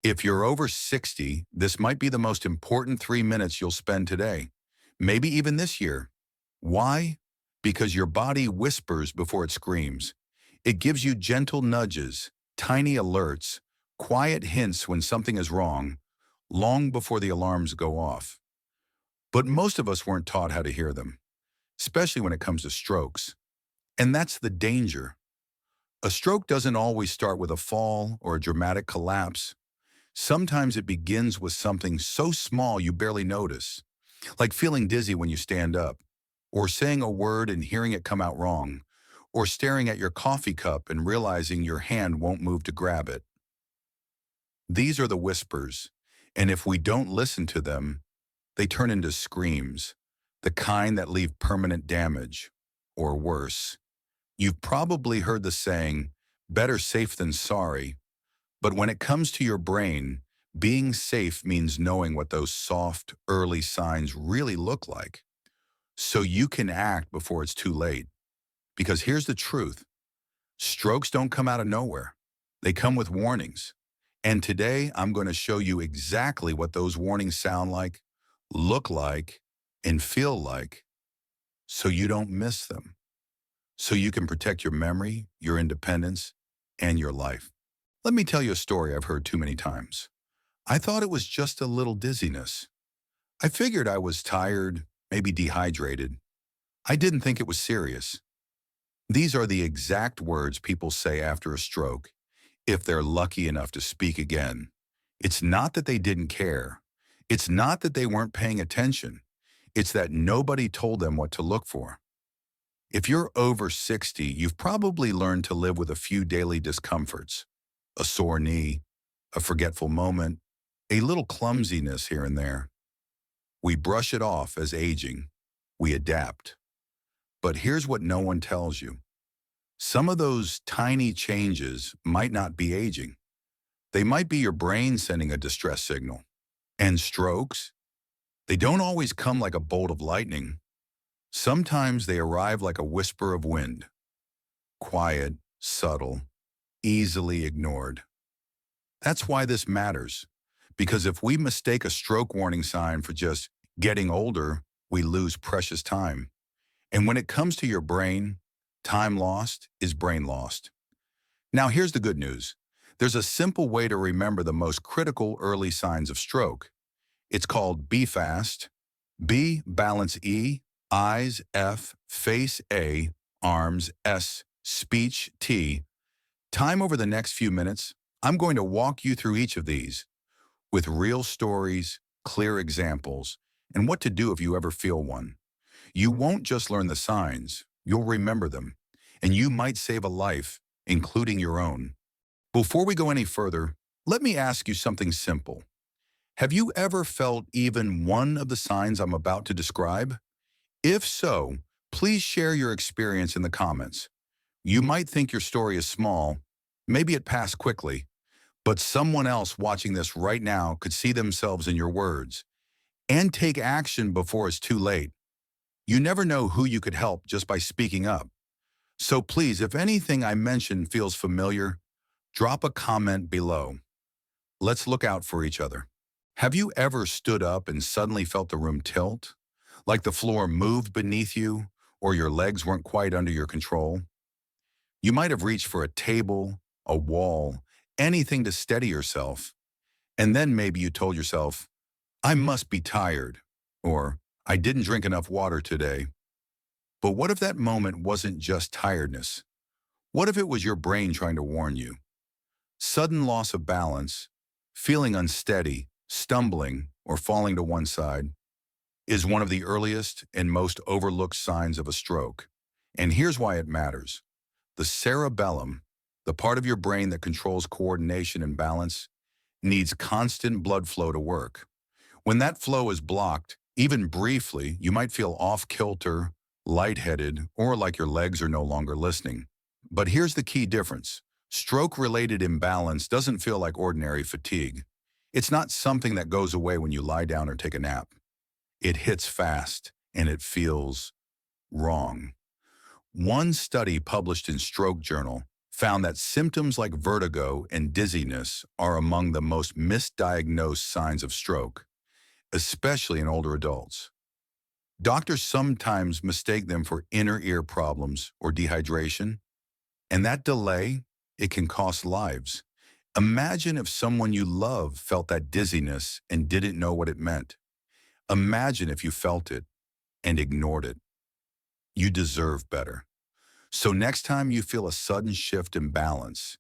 If you're over 60, this might be the most important 3 minutes you'll spend today, maybe even this year. Why? Because your body whispers before it screams. It gives you gentle nudges, tiny alerts, quiet hints when something is wrong, long before the alarms go off. But most of us weren't taught how to hear them, especially when it comes to strokes. And that's the danger. A stroke doesn't always start with a fall or a dramatic collapse. Sometimes it begins with something so small you barely notice, like feeling dizzy when you stand up, or saying a word and hearing it come out wrong, or staring at your coffee cup and realizing your hand won't move to grab it. These are the whispers, and if we don't listen to them, they turn into screams, the kind that leave permanent damage, or worse. You've probably heard the saying, better safe than sorry, but when it comes to your brain, being safe means knowing what those soft, early signs really look like, so you can act before it's too late. Because here's the truth. Strokes don't come out of nowhere. They come with warnings. And today, I'm going to show you exactly what those warnings sound like, look like, and feel like, so you don't miss them, so you can protect your memory, your independence, and your life. Let me tell you a story I've heard too many times. I thought it was just a little dizziness. I figured I was tired, maybe dehydrated. I didn't think it was serious. These are the exact words people say after a stroke, if they're lucky enough to speak again. It's not that they didn't care. It's not that they weren't paying attention. It's that nobody told them what to look for. If you're over 60, you've probably learned to live with a few daily discomforts. A sore knee, a forgetful moment, a little clumsiness here and there. We brush it off as aging. We adapt. But here's what no one tells you. Some of those tiny changes might not be aging. They might be your brain sending a distress signal. And strokes? They don't always come like a bolt of lightning. Sometimes they arrive like a whisper of wind. Quiet, subtle, easily ignored. That's why this matters. Because if we mistake a stroke warning sign for just getting older, we lose precious time. And when it comes to your brain, time lost is brain lost. Now here's the good news. There's a simple way to remember the most critical early signs of stroke. It's called B fast. B, balance E, eyes F, face A, arms S, speech T. Time over the next few minutes, I'm going to walk you through each of these with real stories, clear examples, and what to do if you ever feel one. You won't just learn the signs, you'll remember them, and you might save a life, including your own. Before we go any further, let me ask you something simple. Have you ever felt even one of the signs I'm about to describe? If so, please share your experience in the comments. You might think your story is small, maybe it passed quickly, but someone else watching this right now could see themselves in your words and take action before it's too late. You never know who you could help just by speaking up. So please, if anything I mentioned feels familiar, drop a comment below. Let's look out for each other. Have you ever stood up and suddenly felt the room tilt? Like the floor moved beneath you, or your legs weren't quite under your control? You might have reached for a table, a wall, anything to steady yourself. And then maybe you told yourself, I must be tired, or I didn't drink enough water today. But what if that moment wasn't just tiredness? What if it was your brain trying to warn you? Sudden loss of balance, feeling unsteady, stumbling, or falling to one side is one of the earliest and most overlooked signs of a stroke. And here's why it matters. The cerebellum, the part of your brain that controls coordination and balance, needs constant blood flow to work. When that flow is blocked, even briefly, you might feel off-kilter, lightheaded, or like your legs are no longer listening. But here's the key difference. Stroke-related imbalance doesn't feel like ordinary fatigue. It's not something that goes away when you lie down or take a nap. It hits fast, and it feels wrong. One study published in Stroke Journal found that symptoms like vertigo and dizziness are among the most misdiagnosed signs of stroke, especially in older adults. Doctors sometimes mistake them for inner ear problems or dehydration, and that delay, it can cost lives. Imagine if someone you love felt that dizziness and didn't know what it meant. Imagine if you felt it and ignored it. You deserve better. So next time you feel a sudden shift in balance,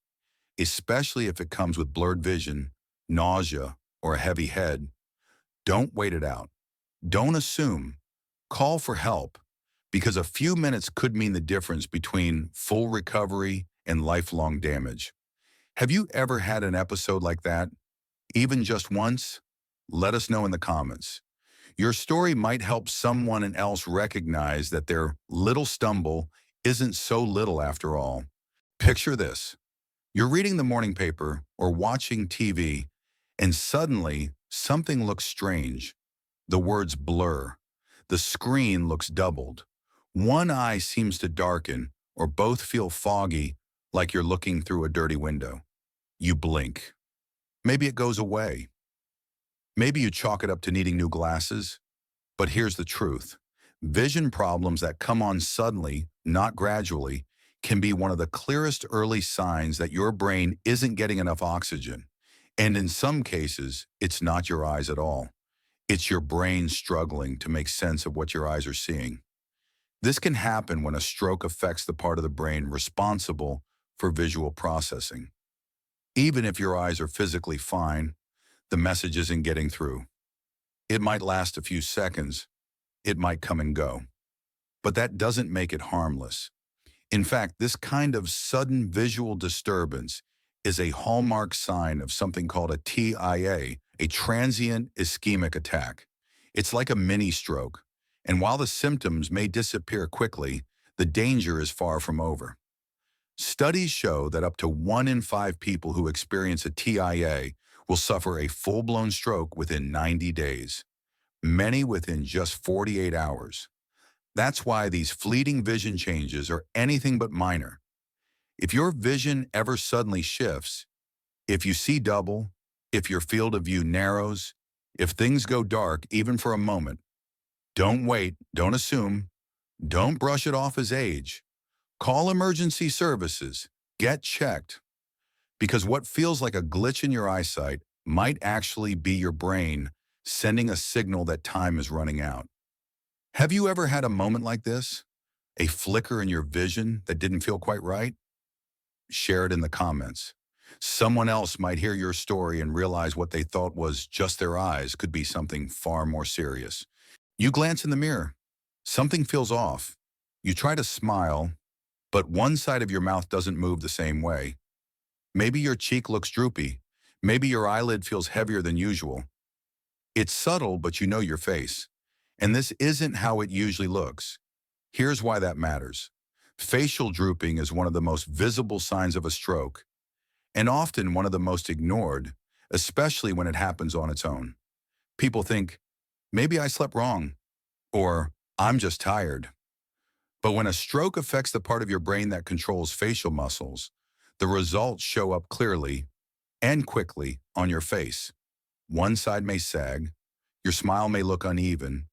especially if it comes with blurred vision, nausea, or a heavy head, don't wait it out. Don't assume. Call for help, because a few minutes could mean the difference between full recovery and lifelong damage. Have you ever had an episode like that, even just once? Let us know in the comments. Your story might help someone else recognize that their little stumble isn't so little after all. Picture this. You're reading the morning paper or watching TV, and suddenly something looks strange. The words blur. The screen looks doubled. One eye seems to darken, or both feel foggy, like you're looking through a dirty window. You blink. Maybe it goes away. Maybe you chalk it up to needing new glasses. But here's the truth. Vision problems that come on suddenly, not gradually, can be one of the clearest early signs that your brain isn't getting enough oxygen. And in some cases, it's not your eyes at all. It's your brain struggling to make sense of what your eyes are seeing. This can happen when a stroke affects the part of the brain responsible for visual processing. Even if your eyes are physically fine, the message isn't getting through. It might last a few seconds. It might come and go. But that doesn't make it harmless. In fact, this kind of sudden visual disturbance is a hallmark sign of something called a TIA, a transient ischemic attack. It's like a mini stroke, and while the symptoms may disappear quickly, the danger is far from over. Studies show that up to 1 in 5 people who experience a TIA will suffer a full-blown stroke within 90 days, many within just 48 hours. That's why these fleeting vision changes are anything but minor. If your vision ever suddenly shifts, if you see double, if your field of view narrows, if things go dark even for a moment, don't wait, don't assume, don't brush it off as age. Call emergency services, get checked, because what feels like a glitch in your eyesight might actually be your brain sending a signal that time is running out. Have you ever had a moment like this? A flicker in your vision that didn't feel quite right? Share it in the comments. Someone else might hear your story and realize what they thought was just their eyes could be something far more serious. You glance in the mirror. Something feels off. You try to smile, but one side of your mouth doesn't move the same way. Maybe your cheek looks droopy. Maybe your eyelid feels heavier than usual. It's subtle, but you know your face. And this isn't how it usually looks. Here's why that matters. Facial drooping is one of the most visible signs of a stroke, and often one of the most ignored, especially when it happens on its own. People think, maybe I slept wrong, or I'm just tired. But when a stroke affects the part of your brain that controls facial muscles, the results show up clearly and quickly on your face. One side may sag, your smile may look uneven,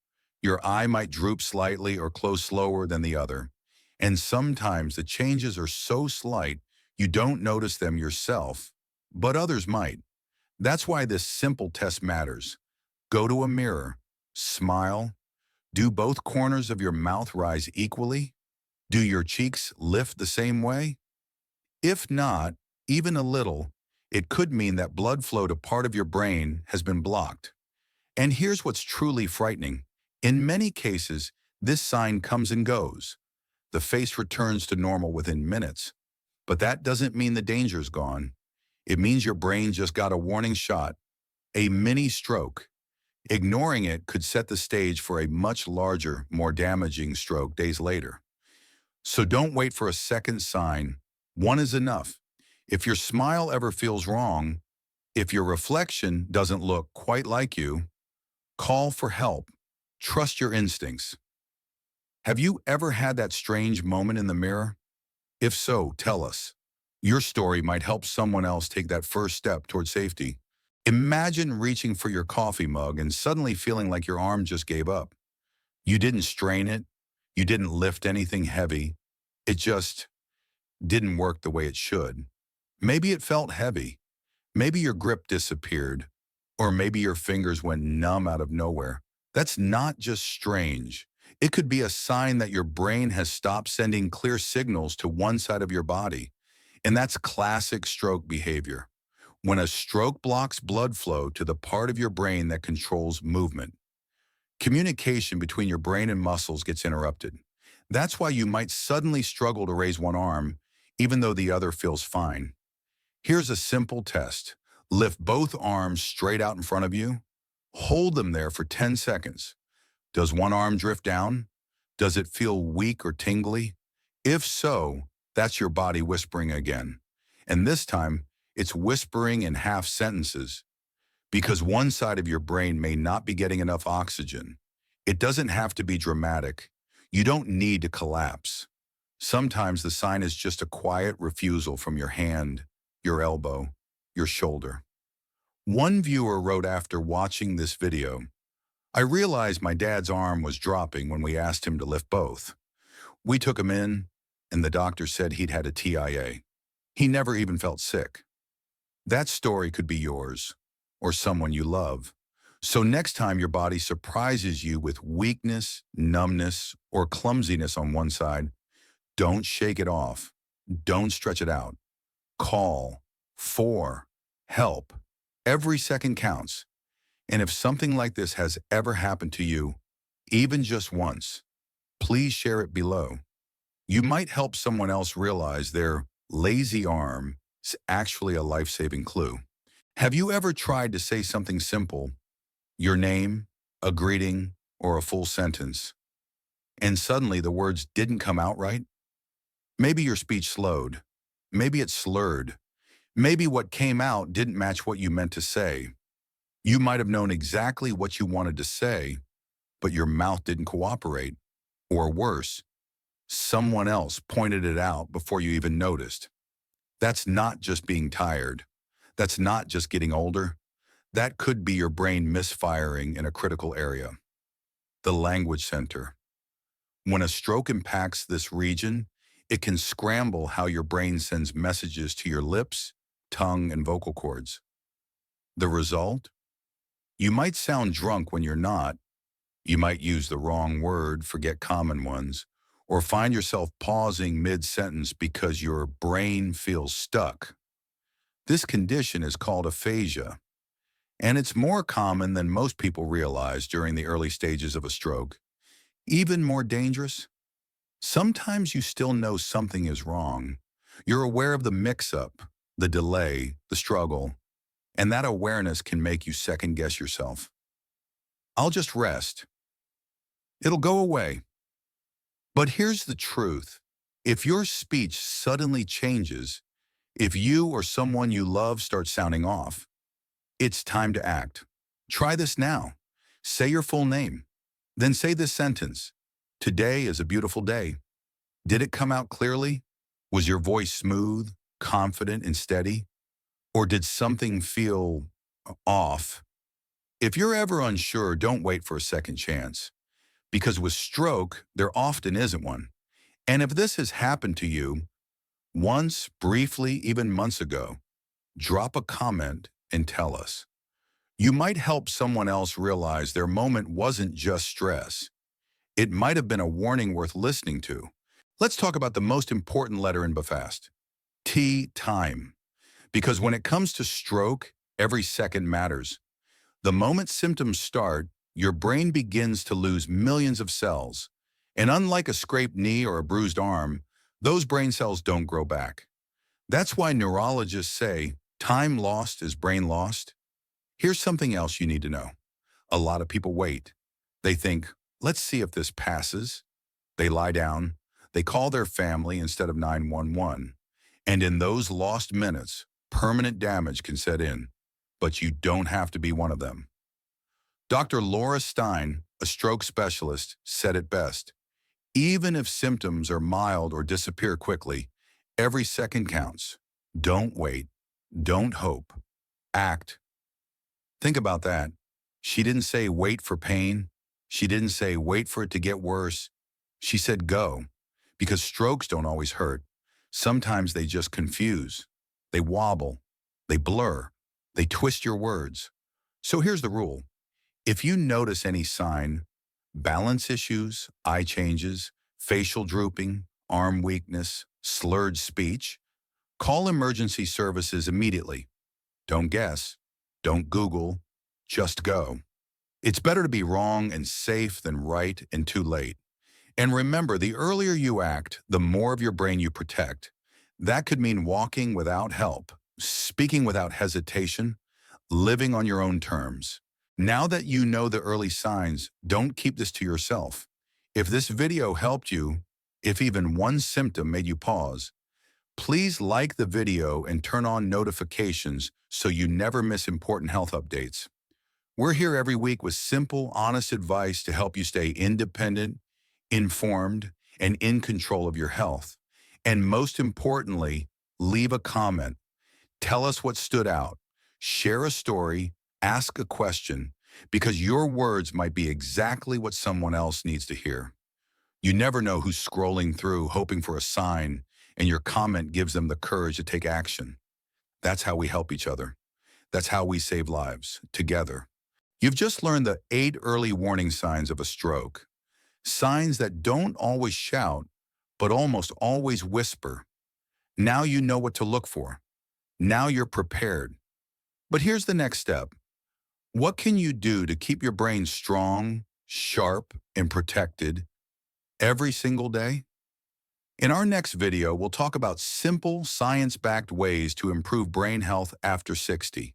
your eye might droop slightly or close slower than the other, and sometimes the changes are so slight you don't notice them yourself, but others might. That's why this simple test matters. Go to a mirror, smile. Do both corners of your mouth rise equally? Do your cheeks lift the same way? If not, even a little, it could mean that blood flow to part of your brain has been blocked. And here's what's truly frightening. In many cases, this sign comes and goes. The face returns to normal within minutes. But that doesn't mean the danger's gone. It means your brain just got a warning shot, a mini stroke. Ignoring it could set the stage for a much larger, more damaging stroke days later. So don't wait for a second sign. One is enough. If your smile ever feels wrong, if your reflection doesn't look quite like you, call for help. Trust your instincts. Have you ever had that strange moment in the mirror? If so, tell us. Your story might help someone else take that first step toward safety. Imagine reaching for your coffee mug and suddenly feeling like your arm just gave up. You didn't strain it. You didn't lift anything heavy. It just didn't work the way it should. Maybe it felt heavy. Maybe your grip disappeared. Or maybe your fingers went numb out of nowhere. That's not just strange. It could be a sign that your brain has stopped sending clear signals to one side of your body. And that's classic stroke behavior. When a stroke blocks blood flow to the part of your brain that controls movement, communication between your brain and muscles gets interrupted. That's why you might suddenly struggle to raise one arm, even though the other feels fine. Here's a simple test. Lift both arms straight out in front of you. Hold them there for 10 seconds. Does one arm drift down? Does it feel weak or tingly? If so, that's your body whispering again. And this time, it's whispering in half sentences because one side of your brain may not be getting enough oxygen. It doesn't have to be dramatic. You don't need to collapse. Sometimes the sign is just a quiet refusal from your hand, your elbow, your shoulder. One viewer wrote after watching this video, "I realized my dad's arm was dropping when we asked him to lift both. We took him in, and the doctor said he'd had a TIA. He never even felt sick." That story could be yours, or someone you love. So next time your body surprises you with weakness, numbness, or clumsiness on one side, don't shake it off. Don't stretch it out. Call for help. Every second counts. And if something like this has ever happened to you, even just once, please share it below. You might help someone else realize their lazy arm is actually a life-saving clue. Have you ever tried to say something simple, your name, a greeting, or a full sentence, and suddenly the words didn't come out right? Maybe your speech slowed. Maybe it slurred. Maybe what came out didn't match what you meant to say. You might have known exactly what you wanted to say, but your mouth didn't cooperate. Or worse, someone else pointed it out before you even noticed. That's not just being tired. That's not just getting older. That could be your brain misfiring in a critical area. The language center. When a stroke impacts this region, it can scramble how your brain sends messages to your lips, tongue, and vocal cords. The result? You might sound drunk when you're not. You might use the wrong word, forget common ones, or find yourself pausing mid-sentence because your brain feels stuck. This condition is called aphasia, and it's more common than most people realize during the early stages of a stroke. Even more dangerous, sometimes you still know something is wrong. You're aware of the mix-up, the delay, the struggle, and that awareness can make you second-guess yourself. I'll just rest. It'll go away. But here's the truth. If your speech suddenly changes, if you or someone you love starts sounding off, it's time to act. Try this now. Say your full name. Then say this sentence. Today is a beautiful day. Did it come out clearly? Was your voice smooth, confident, and steady? Or did something feel off? If you're ever unsure, don't wait for a second chance. Because with stroke, there often isn't one. And if this has happened to you once, briefly, even months ago, drop a comment and tell us. You might help someone else realize their moment wasn't just stress. It might have been a warning worth listening to. Let's talk about the most important letter in BFAST. T, time. Because when it comes to stroke, every second matters. The moment symptoms start, your brain begins to lose millions of cells. And unlike a scraped knee or a bruised arm, those brain cells don't grow back. That's why neurologists say, time lost is brain lost. Here's something else you need to know. A lot of people wait. They think, let's see if this passes. They lie down. They call their family instead of 911. And in those lost minutes, permanent damage can set in. But you don't have to be one of them. Dr. Laura Stein, a stroke specialist, said it best. Even if symptoms are mild or disappear quickly, every second counts. Don't wait. Don't hope. Act. Think about that. She didn't say wait for pain. She didn't say wait for it to get worse. She said go, because strokes don't always hurt. Sometimes they just confuse. They wobble. They blur. They twist your words. So here's the rule. If you notice any sign, balance issues, eye changes, facial drooping, arm weakness, slurred speech, call emergency services immediately. Don't guess. Don't Google. Just go. It's better to be wrong and safe than right and too late. And remember, the earlier you act, the more of your brain you protect. That could mean walking without help, speaking without hesitation, living on your own terms. Now that you know the early signs, don't keep this to yourself. If this video helped you, if even one symptom made you pause, please like the video and turn on notifications so you never miss important health updates. We're here every week with simple, honest advice to help you stay independent, informed, and in control of your health. And most importantly, leave a comment. Tell us what stood out. Share a story, ask a question, because your words might be exactly what someone else needs to hear. You never know who's scrolling through, hoping for a sign, and your comment gives them the courage to take action. That's how we help each other. That's how we save lives, together. You've just learned the 8 early warning signs of a stroke. Signs that don't always shout, but almost always whisper. Now you know what to look for. Now you're prepared. But here's the next step. What can you do to keep your brain strong, sharp, and protected every single day? In our next video, we'll talk about simple, science-backed ways to improve brain health after 60.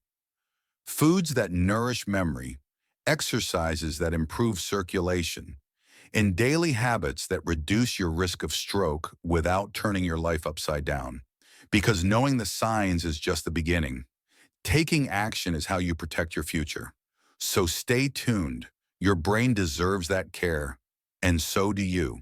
Foods that nourish memory, exercises that improve circulation, and daily habits that reduce your risk of stroke without turning your life upside down. Because knowing the signs is just the beginning. Taking action is how you protect your future. So stay tuned. Your brain deserves that care, and so do you.